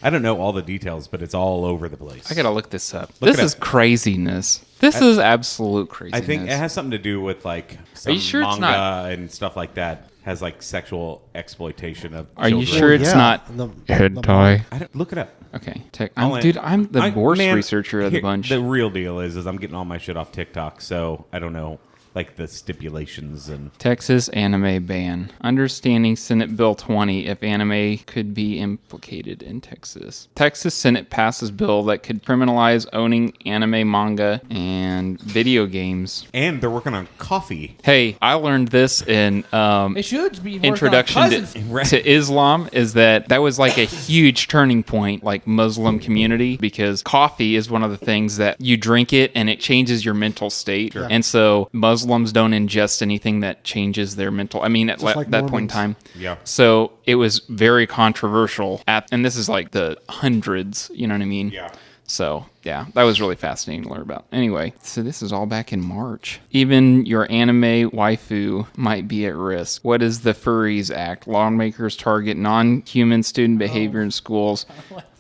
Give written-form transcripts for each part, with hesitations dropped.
I don't know all the details, but it's all over the place. I gotta look this up. This is craziness. This is absolute craziness. I think it has something to do with like some Are you sure it's manga not and stuff like that. Has like sexual exploitation of Are children. you sure it's not hentai? I don't, look it up. Okay, I'm the worst researcher of the bunch. The real deal is I'm getting all my shit off TikTok, so I don't know like the stipulations and Texas anime ban. Understanding Senate Bill 20 if anime could be implicated in Texas. Texas Senate passes bill that could criminalize owning anime, manga, and video games. and they're working on coffee. Hey, I learned this in They should be working introduction on to, cousins. to Islam is that was like a huge turning point, like Muslim community, because coffee is one of the things that you drink it and it changes your mental state. Sure. And so Muslims don't ingest anything that changes their mental. I mean, at like that point in time. Yeah. So it was very controversial and this is like the hundreds, you know what I mean? Yeah. So, yeah, that was really fascinating to learn about. Anyway, so this is all back in March. Even your anime waifu might be at risk. What is the Furries Act? Lawmakers target non-human student behavior in schools.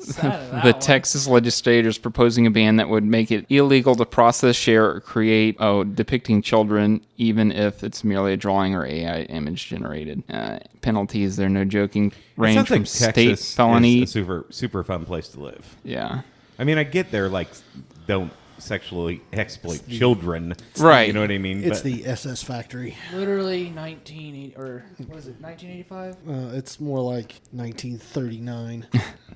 The Texas legislators proposing a ban that would make it illegal to process, share, or create depicting children, even if it's merely a drawing or AI image generated. Penalties, they're no joking, range from state Texas felony. is a super fun place to live. Yeah. I mean, I get they're like don't sexually exploit children, Right. You know what I mean? It's But the SS Factory. Literally 1980 or what is it? 1985. It's more like 1939.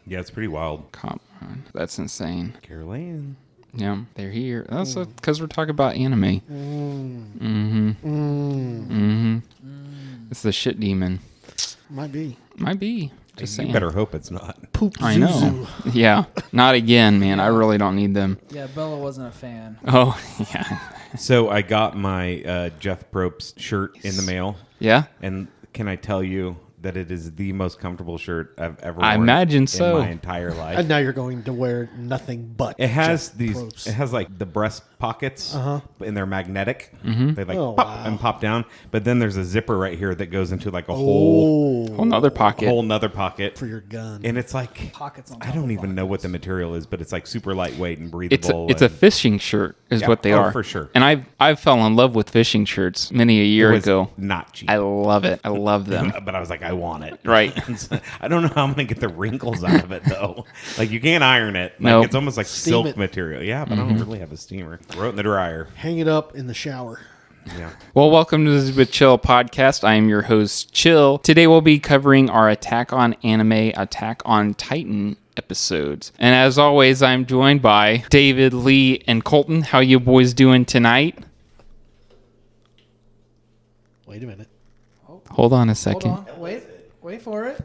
yeah, it's pretty wild. Come on. That's insane. Caroline. Yeah, they're here. That's because we're talking about anime. It's the shit demon. Might be. Might be. Just saying. You better hope it's not. Poop I know. Zuzu. Yeah. Not again, man. I really don't need them. Yeah, Bella wasn't a fan. Oh, yeah. So I got my Jeff Probst shirt in the mail. Yeah? And can I tell you that it is the most comfortable shirt I've ever worn I imagine so. in my entire life. And now you're going to wear nothing but. It has Jeff these. Probst. It has like the breast pockets, and they're magnetic. Mm-hmm. They like Oh, pop wow. and pop down. But then there's a zipper right here that goes into like a whole Another pocket. nother pocket for your gun. And it's like Pockets on I top don't of even know what the material is, but it's like super lightweight and breathable. It's a fishing shirt is Yeah. what they Oh, are. for sure. And I fell in love with fishing shirts many a year ago. Not cheap. I love it. I love them. But I was like, I want it. Right. I don't know how I'm gonna get the wrinkles out of it though. Like you can't iron it. Like Nope. it's almost like Steam silk it. material. Yeah, but I don't really have a steamer. Throw it in the dryer. Hang it up in the shower. Yeah. Well, welcome to the With Chill podcast. I am your host, Chill. Today we'll be covering our Attack on Anime, Attack on Titan episodes. And as always, I'm joined by David, Lee, and Colton. How you boys doing tonight? Wait a minute. Hold on a Hold second. on. Wait for it.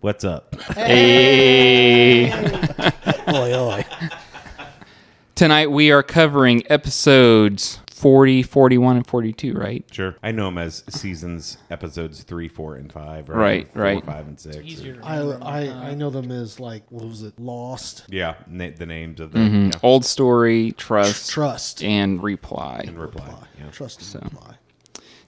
What's up? Hey. Oi, oi. Tonight we are covering episodes 40, 41, and 42, right? Sure. I know them as seasons, episodes 3, 4, and 5. Right, 4, right. 5, and 6. Easier to I, remember. I know them as like, what was it? Lost. Yeah, the names of them. Yeah. Old Story, Trust, Trust. and Reply. And reply. Yeah. Trust and reply.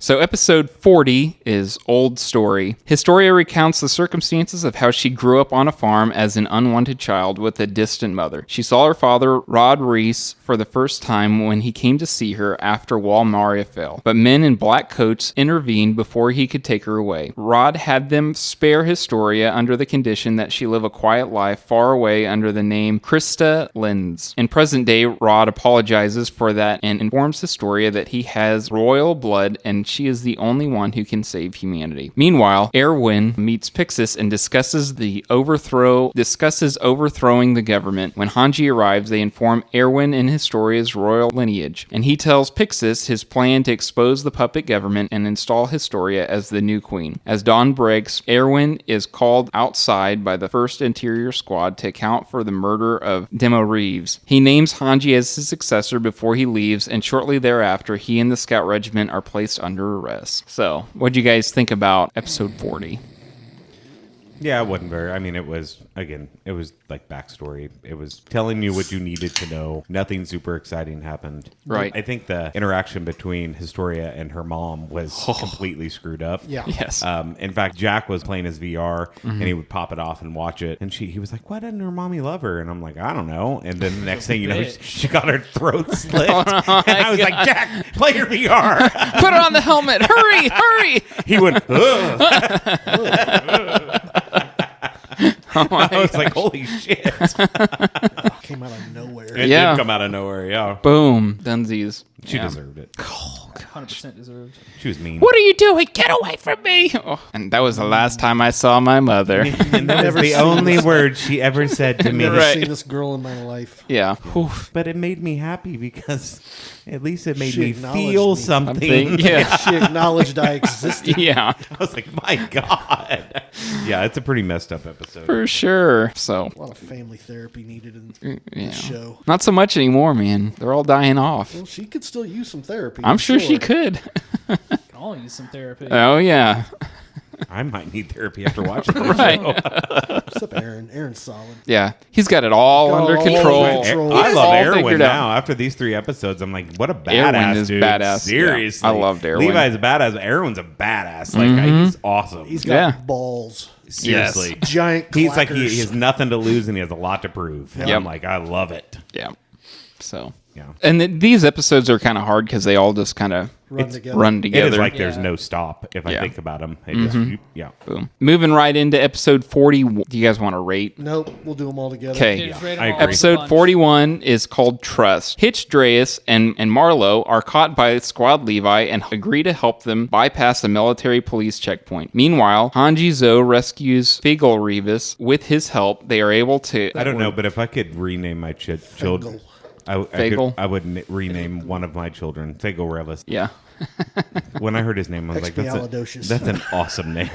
So episode 40 is Old Story. Historia recounts the circumstances of how she grew up on a farm as an unwanted child with a distant mother. She saw her father, Rod Reese, for the first time when he came to see her after Walmaria fell. But men in black coats intervened before he could take her away. Rod had them spare Historia under the condition that she live a quiet life far away under the name Krista Lenz. In present day, Rod apologizes for that and informs Historia that he has royal blood and she is the only one who can save humanity. Meanwhile, Erwin meets Pixis and discusses overthrowing the government. When Hanji arrives, they inform Erwin and Historia's royal lineage, and he tells Pixis his plan to expose the puppet government and install Historia as the new queen. As dawn breaks, Erwin is called outside by the 1st Interior Squad to account for the murder of Demo Reeves. He names Hanji as his successor before he leaves, and shortly thereafter, he and the Scout Regiment are placed under arrest. So, what do you guys think about episode 40? Yeah, it wasn't very. I mean, it was like backstory. It was telling you what you needed to know. Nothing super exciting happened. Right. I think the interaction between Historia and her mom was completely screwed up. Yeah. Yes. In fact, Jack was playing his VR and he would pop it off and watch it. And he was like, "Why didn't her mommy love her?" And I'm like, "I don't know." And then the next thing you know, she got her throat slit. And I was like, "Jack, play your VR." Put it on the helmet. Hurry, hurry. He went, "Ugh." I was like, "Holy shit!" Came out of nowhere. It Yeah. did come out of nowhere. Yeah, Boom. Dunsies. she Yeah. deserved it. 100% deserved. She was mean. What are you doing? Get away from me. Oh, and that was the last time I saw my mother. And that was Never the seen only this. word she ever said to me. Never Right. seen this girl in my life. Yeah. Whew. But it made me happy because at least it made She me acknowledged feel me. something. Yeah. She acknowledged I existed. Yeah. I was like, my God. Yeah, it's a pretty messed up episode. For sure. So, A lot of family therapy needed in yeah. the show. Not so much anymore, man. They're all dying off. Well, she could still use some therapy. I'm sure she could. Can all use some therapy. Oh, yeah. I might need therapy after watching this Right. show. What's up, Aaron? Aaron's solid. Yeah. He's got it all Got under all control. under control. I He's love all Erwin figured out. now. After these 3 episodes, I'm like, what a Erwin badass is dude. badass. Yeah. Seriously. I loved Erwin. Levi's a badass, but Erwin's a badass. Like, he's awesome. He's got Yeah. balls. Seriously. Giant He's like, clackers. he has nothing to lose and he has a lot to prove. And Yep. I'm like, I love it. Yeah. So. Yeah. And these episodes are kind of hard because they all just kind of Run together. run It together. is like there's Yeah. no stop if I Yeah. think about them. It just, yeah. Boom. Moving right into episode 40. Do you guys want to rate? Nope, we'll do them all together. Okay. Just rate 'em I all agree. as a Episode bunch. 41 is called Trust. Hitch, Dreas, and Marlowe are caught by Squad Levi and agree to help them bypass a military police checkpoint. Meanwhile, Hanji Zo rescues Figel Revis. With his help, they are able to... I don't know, but if I could rename my children, Fagel. I would rename one of my children Fagel Revis. Yeah. When I heard his name, I was like, Expialidocious. that's an awesome name.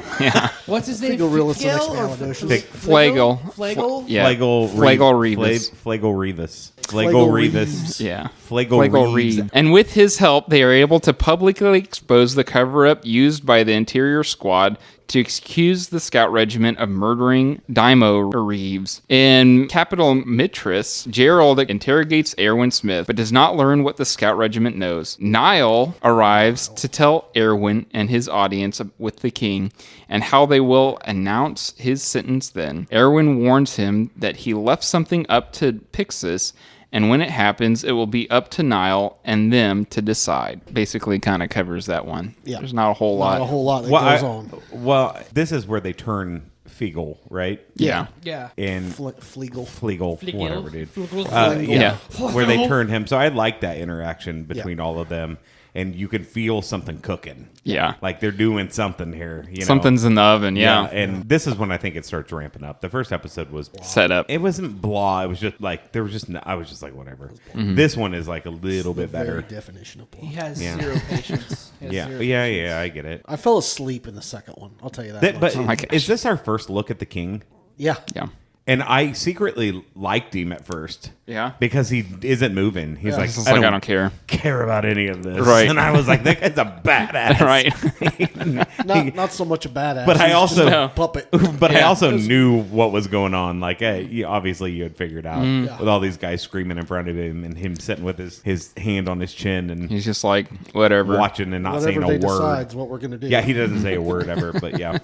What's his name? Figurillus and Figel or Expialidocious. Flagel. Flagel? Yeah. Flagel Revis. Flagel Revis. Flagel Flagel Reeves. Revis. Yeah. Flagel Reeves. And with his help, they are able to publicly expose the cover-up used by the Interior Squad to accuse the Scout Regiment of murdering Daimo Reeves. In Capital Mitris, Gerald interrogates Erwin Smith, but does not learn what the Scout Regiment knows. Niall arrives to tell Erwin and his audience with the king and how they will announce his sentence then. Erwin warns him that he left something up to Pixis, and when it happens, it will be up to Niall and them to decide. Basically, kind of covers that one. Yeah. There's not a whole lot. Not a whole lot that Well, goes on. well, this is where they turn Fegel, right? Yeah. Yeah. And Flegel. Flegel, Flegel. whatever, dude. Flegel. Yeah, Yeah. where they turned him. So I like that interaction between all of them, and you can feel something cooking. Yeah. Like they're doing something here. You know? Something's in the oven, yeah. And this is when I think it starts ramping up. The first episode was Set up. It wasn't blah. It was just like there was just. I was just like whatever. This one is like a little bit Very better. definition of He blah. has Yeah. zero patience. He has Yeah, zero yeah, patience. yeah. I get it. I fell asleep in the second one. I'll tell you that. That- but much. my gosh. is this our first look at the king? yeah. Yeah. And I secretly liked him at first. Yeah. Because he isn't moving. He's like, It's just like, I don't care. about any of this. Right. And I was like, that guy's a badass. Right. Not so much a badass. But I he's also- just a No. puppet. But I Yeah. also knew what was going on. Like, hey, obviously you had figured out Mm. with all these guys screaming in front of him and him sitting with his hand on his chin and He's just like, whatever. watching and not Whatever saying they a word. decides what we're gonna do. Yeah, he doesn't say a word ever, but yeah.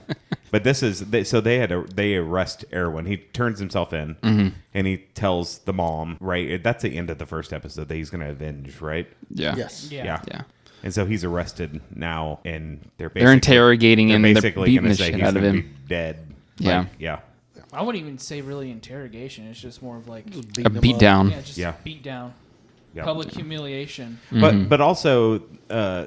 But this is so they arrest Erwin. He turns himself in and he tells the mom, right? That's the end of the first episode that he's going to avenge, right? Yeah. Yes. Yeah. Yeah. And so he's arrested now, and they're interrogating him, They're they're basically beating gonna the say shit he's out of gonna him. be dead. Yeah. Like, yeah. I wouldn't even say really interrogation. It's just more of like Beating A him beat up. down. yeah, just Yeah. beat down, Yeah. public humiliation. But also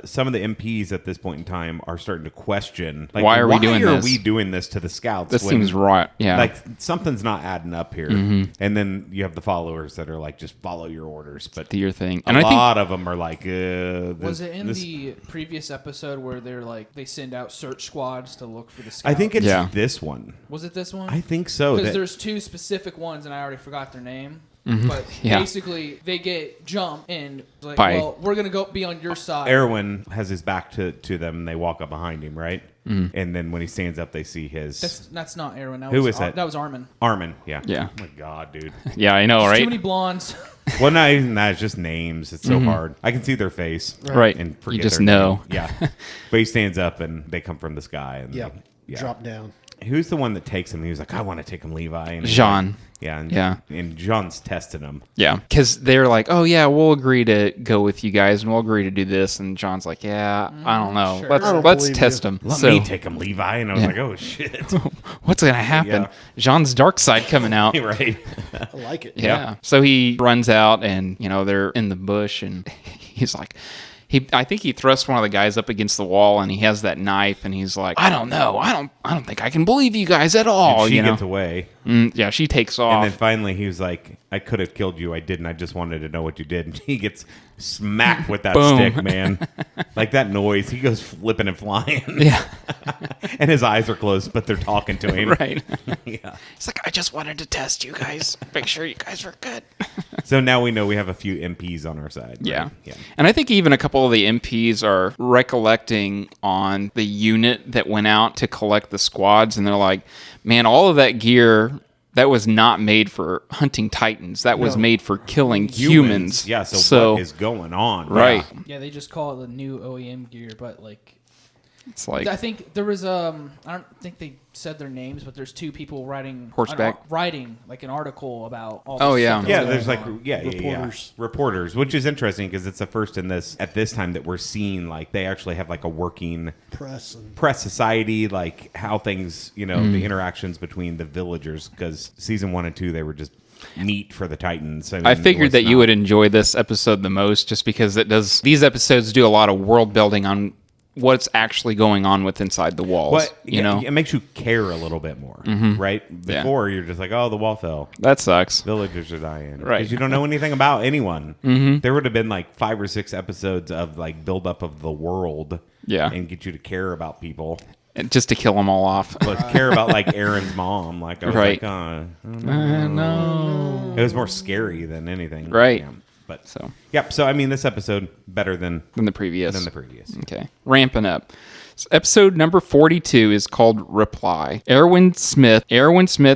some of the MPs at this point in time are starting to question, like, Why are we doing are this? we doing this to the scouts? This when, seems right. Yeah. Like something's not adding up here. And then you have the followers that are like, just follow your orders. But Do your thing. a And I think lot of them are like, Was it in the previous episode where they're like they send out search squads to look for the scouts? I think it's Yeah. this one. Was it this one? I think so. Because That- there's two specific ones, and I already forgot their name. But Yeah. basically, they get jumped and like, By- well, we're gonna go be on your side. Erwin has his back to them, and they walk up behind him, right? And then when he stands up, they see his That's not Erwin. That Who was is that? That was Armin. Armin. Yeah. Yeah. Oh my God, dude. Yeah, I know, There's right? Too many blondes. Well, not even that. It's just names. It's so hard. I can see their face. Right. And You forget just their know. name. Yeah. But he stands up, and they come from the sky. And Yep. yeah. Drop down. Who's the one that takes him? He was like, I want to take him, Levi. And he's Jean. like- yeah. And, Yeah. And Jean's testing him. Yeah, because they're like, oh yeah, we'll agree to go with you guys, and we'll agree to do this. And John's like, yeah, I don't know. sure. I don't Let's believe test you. him. Let So me take him, Levi. And I was like, oh, shit. what's gonna happen? Yeah. Jean's dark side coming out. Right. I like it. Yeah. So he runs out, and they're in the bush, and he's like, I think he thrusts one of the guys up against the wall, and he has that knife, and he's like, I don't know, I don't think I can believe you guys at all. And she you know? gets away. Yeah, she takes off. And then finally he was like, I could have killed you. I didn't. I just wanted to know what you did. And he gets smacked with that Boom. stick, man. Like that noise. He goes flipping and flying. Yeah. And his eyes are closed, but they're talking to him. Right. Yeah. It's like, I just wanted to test you guys, make sure you guys were good. So now we know we have a few MPs on our side. Right? Yeah. Yeah. And I think even a couple of the MPs are recollecting on the unit that went out to collect the squads, and they're like, man, all of that gear, that was not made for hunting titans. That was made for killing humans. Yeah. So what is going on? Right. Yeah, they just call it the new OEM gear, but like It's like, I think there was I don't think they said their names, but there's two people writing Horseback? writing like an article about all. Oh, this yeah. stuff Yeah, that's there's going like on. reporters, which is interesting because it's the first in this at this time that we're seeing like they actually have like a working Press and press society, like how things, the interactions between the villagers. Because season 1 and 2, they were just meat for the Titans. I figured that you would enjoy this episode the most, just because these episodes do a lot of world building on what's actually going on with inside the walls. But it makes you care a little bit more, right? Before you're just like, oh, the wall fell. That sucks. Villagers are dying. Right. Because you don't know anything about anyone. There would have been like 5 or 6 episodes of like build up of the world. Yeah. And get you to care about people. And just to kill them all off. But care about like Aaron's mom. Like I was Right. like, No. it was more scary than anything. Right. Yeah. But So, yep. So I mean, this episode better than than the previous. previous. Okay. Ramping up. So episode number 42 is called Reply. Erwin Smith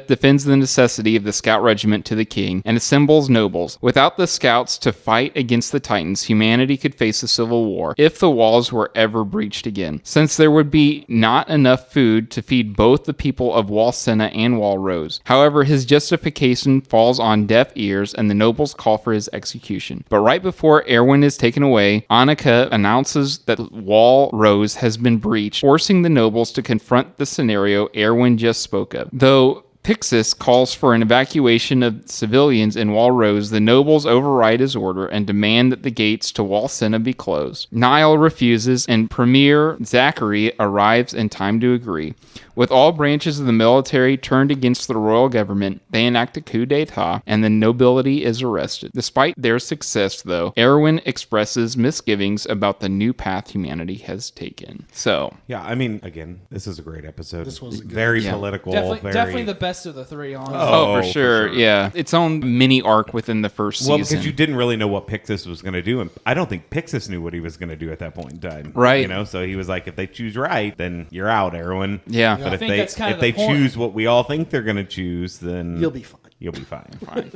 defends the necessity of the scout regiment to the king and assembles nobles. Without the scouts to fight against the Titans, humanity could face a civil war if the walls were ever breached again, since there would be not enough food to feed both the people of Walsenna and Walrose. However, his justification falls on deaf ears, and the nobles call for his execution. But right before Erwin is taken away, Annika announces that Walrose has been breached, forcing the nobles to confront the scenario Erwin just spoke of. Though Pixis calls for an evacuation of civilians in Walrose, the nobles override his order and demand that the gates to Walsenna be closed. Niall refuses, and Premier Zachary arrives in time to agree. With all branches of the military turned against the royal government, they enact a coup d'etat, and the nobility is arrested. Despite their success, though, Erwin expresses misgivings about the new path humanity has taken. So, Yeah, I mean, again, this is a great episode. This was a good very Yeah. political. Definitely the best of the three. Honestly. for for sure, sure. yeah. Its own mini arc within the first Well, season. because you didn't really know what Pixis was going to do, and I don't think Pixis knew what he was going to do at that point in time. Right. So he was like, if they choose right, then you're out, Erwin. Yeah. But I if think that's kind if of they the point. choose what we all think they're going to choose, then you'll be fine. You'll be fine. Fine.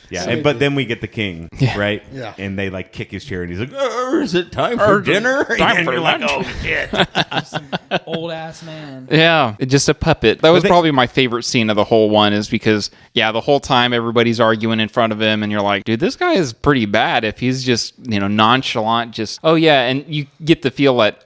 Yeah, So but then we get the king, right? Yeah. And they like kick his chair, and he's like, "Is it time for dinner?" time and for you're like, lunch. "Oh shit!" Old ass man. Yeah, just a puppet. That was they- probably my favorite scene of the whole one, is because, the whole time everybody's arguing in front of him, and you're like, dude, this guy is pretty bad if he's just, nonchalant, just, oh yeah, and you get the feel that,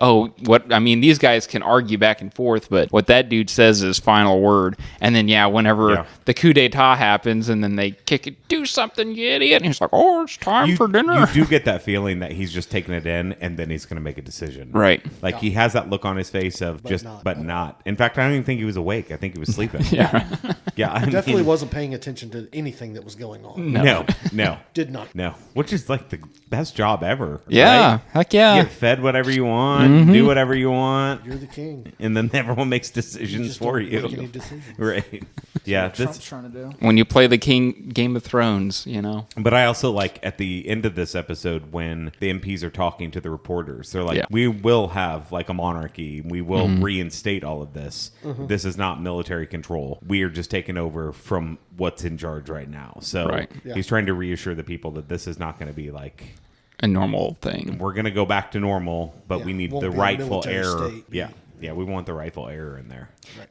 these guys can argue back and forth, but what that dude says is final word. And then, whenever the coup d'etat happens, and then they kick it, do something, you idiot, and he's like, oh, it's time for dinner. You do get that feeling that he's just taking it in, and then he's going to make a decision. Right. Like he has that look on his face of but not. In fact, I don't even think he was awake. I think he was sleeping. Yeah. Yeah. I Definitely mean, wasn't paying attention to anything that was going on. No. Did not. No. Which is like the best job ever. Yeah. Right? Heck yeah. Get fed whatever you want, do whatever you want, You're the king. and then everyone makes decisions Just for don't you. make any decisions. Right. Yeah. Trump's This, trying to do. When you play the Game of Thrones, you know. But I also like at the end of this episode when the MPs are talking to the reporters, they're like, Yeah. we will have like a monarchy. We will reinstate all of this. This is not military control. We are just taking over from what's in charge right now. So Right. Yeah. he's trying to reassure the people that this is not going to be like, A normal thing. we're going to go back to normal, but Yeah, we need won't the be a rightful military heir. state. Yeah. Yeah, we want the rightful heir in there.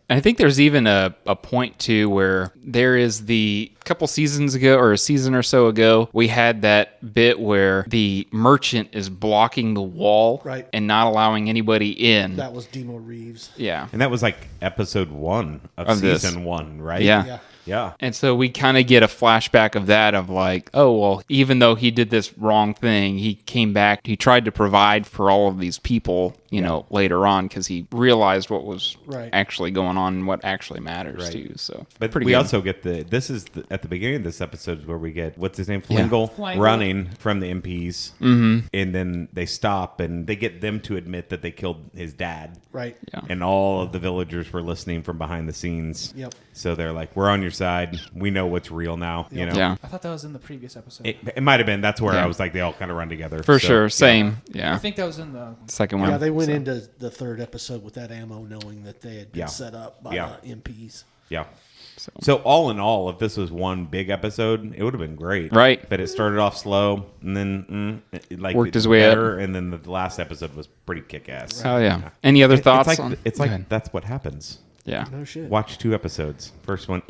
And I think there's even a point too where there is the couple seasons ago or a season or so ago, we had that bit where the merchant is blocking the wall Right. and not allowing anybody in. That was Demo Reeves. Yeah. And that was like episode 1 of Of this. season 1, right? Yeah. Yeah. Yeah. And so we kind of get a flashback of that of like, oh, well, even though he did this wrong thing, he came back, he tried to provide for all of these people, you know, later on because he realized what was Right. actually going on and what actually matters Right. to you. So, But pretty we good. also get at the beginning of this episode where we get, what's his name? Yeah. Flingle Flingle. running from the MPs. Mm-hmm. And then they stop and they get them to admit that they killed his dad. Right. Yeah. And all of the villagers were listening from behind the scenes. Yep. So they're like, we're on your side. We know what's real now. You know? Yeah. I thought that was in the previous episode. It might have been. That's where Yeah. I was like, they all kind of run together. For So, sure. yeah. Same. I Yeah. think that was in the. Second one. Yeah, they went into the third episode with that ammo, knowing that they had been Yeah. set up by Yeah. the MPs. Yeah. So all in all, if this was one big episode, it would have been great. Right. But it started off slow and then it Worked his way up. better, and then the last episode was pretty kick-ass. Oh, yeah. Any other thoughts? It's on? like, it's Go like ahead. that's what happens. Yeah. No shit. Watch 2 episodes. First one,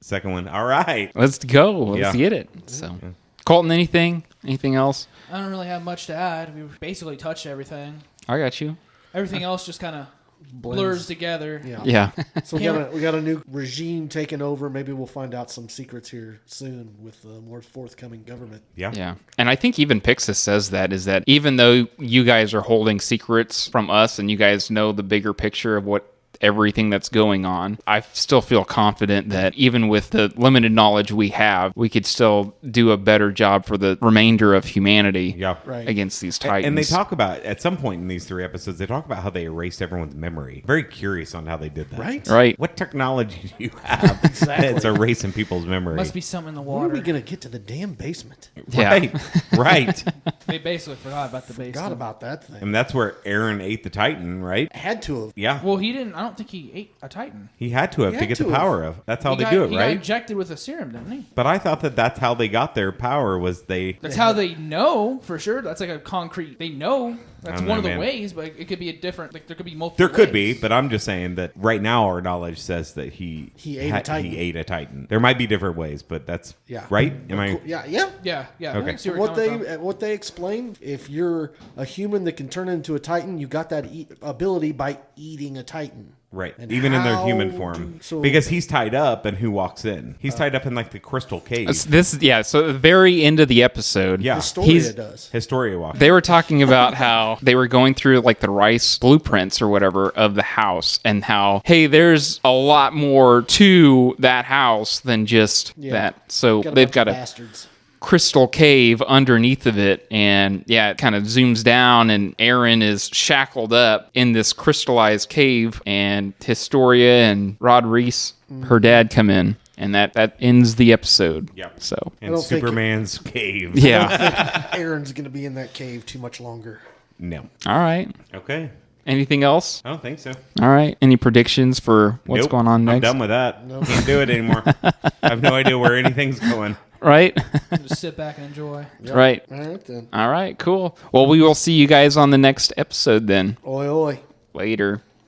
second one, all right. Let's go. Let's Yeah. get it. So, Colton, anything? Anything else? I don't really have much to add. We basically touched everything. I got you. Everything else just kind of blurs together. Yeah. Yeah. So we got a new regime taking over. Maybe we'll find out some secrets here soon with the more forthcoming government. Yeah. Yeah. And I think even Pixis says that is that even though you guys are holding secrets from us and you guys know the bigger picture of what everything that's going on, I still feel confident that even with the limited knowledge we have, we could still do a better job for the remainder of humanity Yeah. Right. against these titans. And they talk about, at some point in these 3 episodes, they talk about how they erased everyone's memory. Very curious on how they did that. Right? Right. What technology do you have that's erasing people's memory? Must be something in the When are water. we going to get to the damn basement? Yeah. Right. Right. They basically forgot about the base. Forgot about that thing. And that's where Aaron ate the Titan, right? Had to have. Yeah. Well, he didn't. I don't think he ate a Titan. He had to have He to had get to the have. power of. That's how He they got- do it, he got right? injected with a serum, didn't he? But I thought that that's how they got their power was they. That's how they know for sure. That's like a concrete. They know that's don't one know, of the man. ways, but it could be a different. Like there could be multiple. There could be, ways. but I'm just saying that right now our knowledge says that he ate a Titan. He ate a Titan. There might be different ways, but that's Yeah. right. Am I? Yeah. Yeah. Okay. I see where you're What coming they from. what they explain, if you're a human that can turn into a Titan, you got that ability by eating a Titan. Right. And Even in their how human do- form. so- Because he's tied up and who walks in? He's tied up in like the crystal cave. This is, yeah. So at the very end of the episode, Yeah. Historia does. Historia walks. they were talking about how they were going through like the Rice blueprints or whatever of the house and how, hey, there's a lot more to that house than just Yeah. that. So Got a they've bunch got of a bastards. crystal cave underneath of it, and yeah, it kind of zooms down and Aaron is shackled up in this crystallized cave, and Historia and Rod Reese, her dad, come in, and that ends the episode. Yep. So in don't think- Superman's cave. yeah. Aaron's going to be in that cave too much longer. No. All right. Okay. Anything else? I don't think so. All right. Any predictions for what's Nope. going on next? I'm done with that. Can't do it anymore. I have no idea where anything's going. Right. Just sit back and enjoy. Right. All right, then. All right. Cool. Well, we will see you guys on the next episode then. Oi, oi. Later.